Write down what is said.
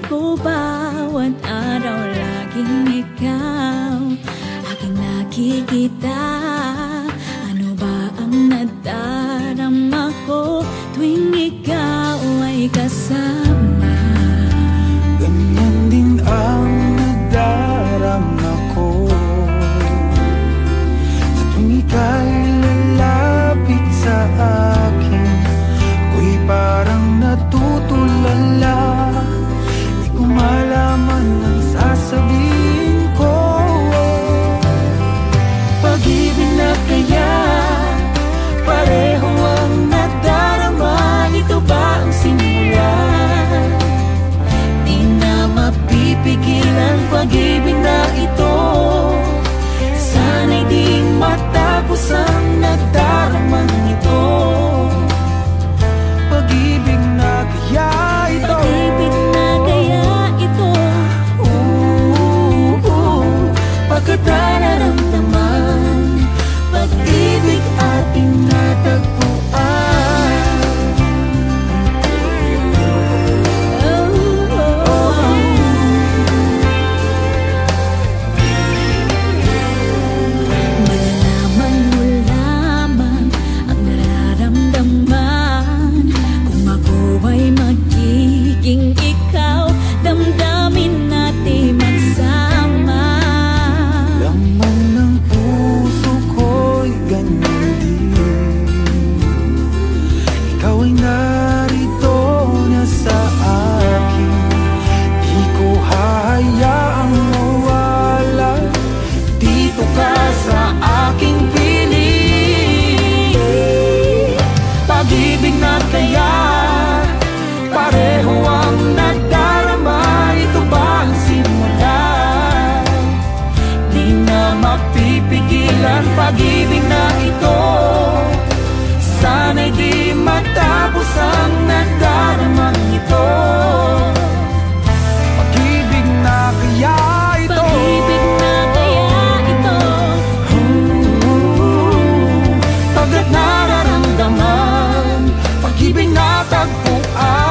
ko bawat araw laging ikaw aking nakikita. Ano ba ang nadarama ko tuwing ikaw ay kasama? Ganyan din ang nadarama ko sa tuwing ika'y lalapit sa akin. Ako'y parang natutulala, di ko malaman ang sasabihin ko. Pag-ibig na kaya pareho ang nadarama. Ito ba ang simula? Di na mapipigilan pag-ibig na ito. Sana'y di matapos ang nadaramang ito. Pag-ibig na kaya ito, Pag-ibig na kaya ito, pagkat nararamdaman pag-ibig ating natagpuan. malalaman mo lamang ang nararamdaman. Kung ako ay magiging ikaw, damdamin natin magsama. Laman ng puso ko'y ganyan din. Ikaw ay narito na sa akin. Di ko hahayaang mawala. Dito ka sa aking piling. Pag-ibig na kaya pareho ang nadarama. Ito ba ang simula? Di na mapipigilan pag-ibig na ito. Sana'y di matapos ang nadaramang ito. Pag-ibig na kaya ito, Pag-ibig na kaya ito, pagkat nararamdaman pag-ibig na tagpuan.